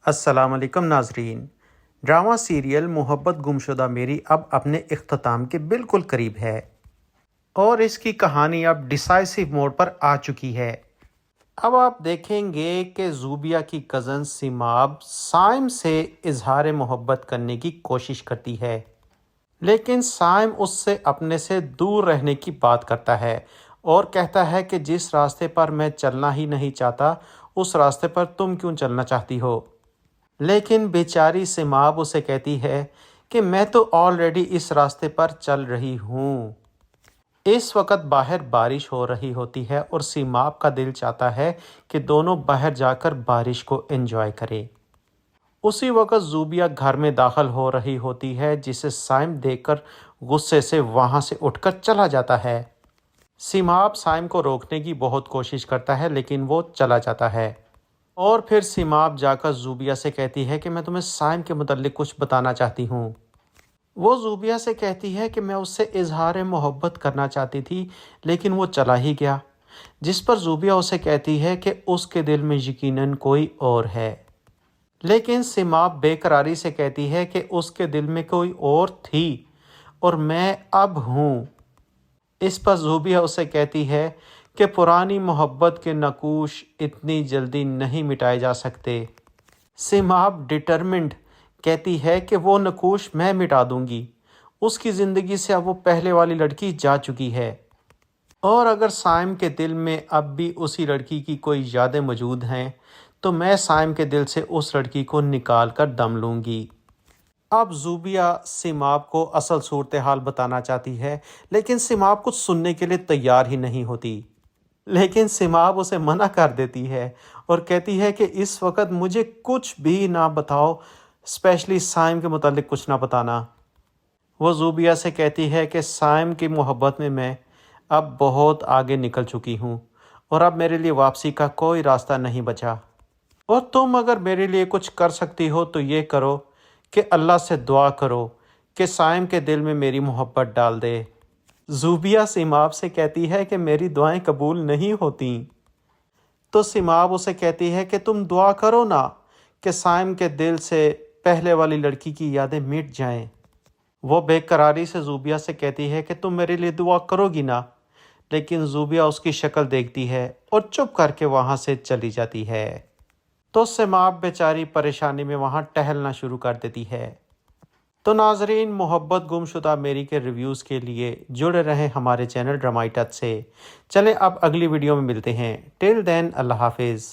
السلام علیکم ناظرین۔ ڈرامہ سیریل محبت گمشدہ میری اب اپنے اختتام کے بالکل قریب ہے اور اس کی کہانی اب ڈیسائسو موڑ پر آ چکی ہے۔ اب آپ دیکھیں گے کہ زوبیہ کی کزن سیماب سائم سے اظہار محبت کرنے کی کوشش کرتی ہے، لیکن سائم اس سے اپنے سے دور رہنے کی بات کرتا ہے اور کہتا ہے کہ جس راستے پر میں چلنا ہی نہیں چاہتا اس راستے پر تم کیوں چلنا چاہتی ہو؟ لیکن بیچاری سیماب اسے کہتی ہے کہ میں تو آلریڈی اس راستے پر چل رہی ہوں۔ اس وقت باہر بارش ہو رہی ہوتی ہے اور سیماب کا دل چاہتا ہے کہ دونوں باہر جا کر بارش کو انجوائے کرے۔ اسی وقت زوبیہ گھر میں داخل ہو رہی ہوتی ہے، جسے سائم دیکھ کر غصے سے وہاں سے اٹھ کر چلا جاتا ہے۔ سیماب سائم کو روکنے کی بہت کوشش کرتا ہے لیکن وہ چلا جاتا ہے، اور پھر سیماب جا کر زوبیہ سے کہتی ہے کہ میں تمہیں سائم کے متعلق کچھ بتانا چاہتی ہوں۔ وہ زوبیہ سے کہتی ہے کہ میں اس سے اظہار محبت کرنا چاہتی تھی لیکن وہ چلا ہی گیا، جس پر زوبیہ اسے کہتی ہے کہ اس کے دل میں یقیناً کوئی اور ہے، لیکن سیماب بے قراری سے کہتی ہے کہ اس کے دل میں کوئی اور تھی اور میں اب ہوں۔ اس پر زوبیہ اسے کہتی ہے کہ پرانی محبت کے نقوش اتنی جلدی نہیں مٹائے جا سکتے۔ سیماب ڈٹرمنڈ کہتی ہے کہ وہ نقوش میں مٹا دوں گی، اس کی زندگی سے اب وہ پہلے والی لڑکی جا چکی ہے، اور اگر سائم کے دل میں اب بھی اسی لڑکی کی کوئی یادیں موجود ہیں تو میں سائم کے دل سے اس لڑکی کو نکال کر دم لوں گی۔ اب زوبیہ سیماب کو اصل صورتحال بتانا چاہتی ہے لیکن سیماب کچھ سننے کے لیے تیار ہی نہیں ہوتی، لیکن سیماب اسے منع کر دیتی ہے اور کہتی ہے کہ اس وقت مجھے کچھ بھی نہ بتاؤ، اسپیشلی سائم کے متعلق کچھ نہ بتانا۔ وہ زوبیہ سے کہتی ہے کہ سائم کی محبت میں اب بہت آگے نکل چکی ہوں اور اب میرے لیے واپسی کا کوئی راستہ نہیں بچا، اور تم اگر میرے لیے کچھ کر سکتی ہو تو یہ کرو کہ اللہ سے دعا کرو کہ سائم کے دل میں میری محبت ڈال دے۔ زوبیہ سیماب سے کہتی ہے کہ میری دعائیں قبول نہیں ہوتیں، تو سیماب اسے کہتی ہے کہ تم دعا کرو نا کہ سائم کے دل سے پہلے والی لڑکی کی یادیں مٹ جائیں۔ وہ بے قراری سے زوبیہ سے کہتی ہے کہ تم میرے لیے دعا کرو گی نا، لیکن زوبیہ اس کی شکل دیکھتی ہے اور چپ کر کے وہاں سے چلی جاتی ہے، تو سیماب بیچاری پریشانی میں وہاں ٹہلنا شروع کر دیتی ہے۔ تو ناظرین، محبت گمشدہ میری کے ریویوز کے لیے جڑے رہیں ہمارے چینل ڈرامائی ٹچ سے۔ چلیں اب اگلی ویڈیو میں ملتے ہیں، ٹل دین اللہ حافظ۔